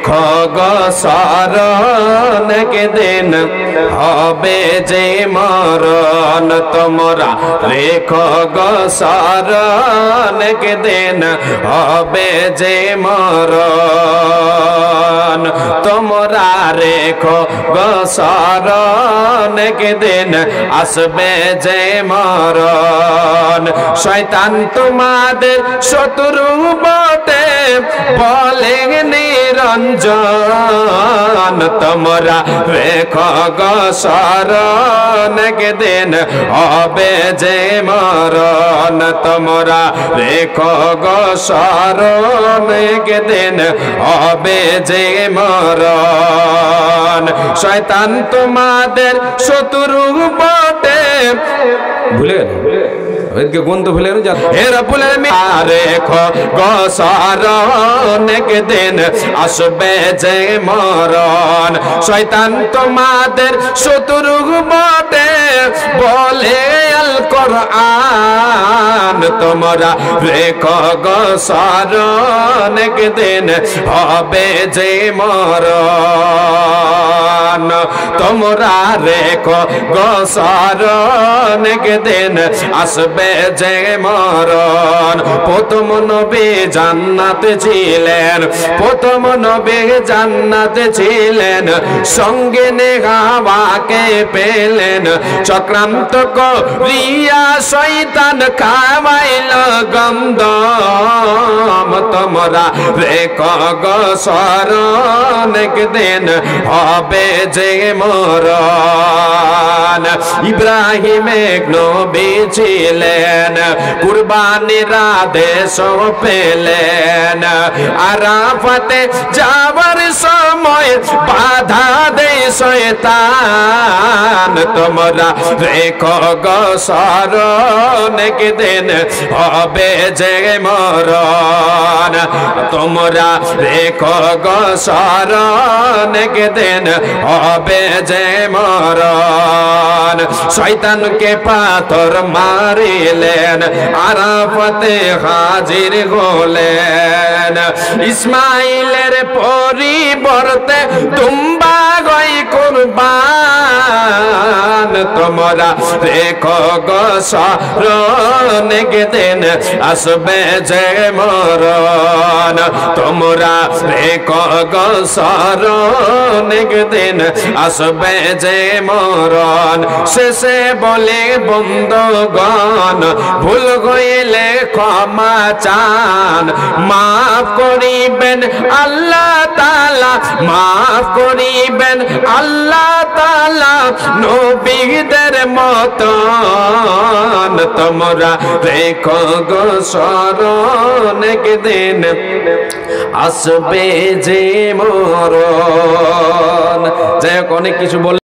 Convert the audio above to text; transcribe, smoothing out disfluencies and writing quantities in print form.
খগসরণ কে দিন হবে যে মরণ তোমরা রেখো গসরণ কে দিন হবে যে মরণ তোমরা রেখো গসরণ কে দিন আসবে যে মরণ শয়তান তোমাদের শত্রু বটে বলে নিরঞ্জন তোমরা রেখো গসরণ কে দিন হবে যে মরণ তোমরা রেখো গসরণ কে দিন হবে যে মরণ শয়তান তোমাদের শত্রু বটে ভুলে গেল গন্ত ভুলে রেখো গসরণ কে দিন আসবে যে মরণ শয়তান তোমাদের শত্রু বটে বলে আল কোরআন তোমরা রেখো গসরণ কে দিন হবে যে মরণ তোমরা রেখো গসরণ কে দিন আসবে যে মরণ প্রথম নবী জান্নাতে ছিলেন প্রথম নবী জান্নাতে ছিলেন সঙ্গে নেহাওয়াকে পেলেন চক্রান্ত করিয়া শয়তান খাওয়াইল গন্ধম তোমরা রেখো গসরণ কে দিন হবে যে মরণ ইব্রাহিম এক নবী ছিলেন কুরবানির আদেশ পেলেন আরাফাতে যাবার সময় বাধা দেয় শয়তান তোমরা রেখো গসরণ কে দিন হবে যে মরণ তোমরা রেখো গসরণ কে দিন হবে যে মরণ শয়তানকে পাথর মারিলেন আরাফাতে হাজির হলেন ইসমাইলের পরিবর্তে দুম্বা গই কুরবান তোমরা রেখো গসরণ কে দিন আসবে যে মরণ তোমরা রেখো গসরণ কে দিন আসবে যে মরণ শেষে বলে বন্ধুগণ ভুল হইলে ক্ষমা চান মাফ করিবেন আল্লাহ তাআলা মাফ করিবেন আল্লাহ তাআলা নবীদের মতন তোমরা রেখো গসরণ কে দিন আসবে যে মরণ যাই হোক অনেক কিছু বলে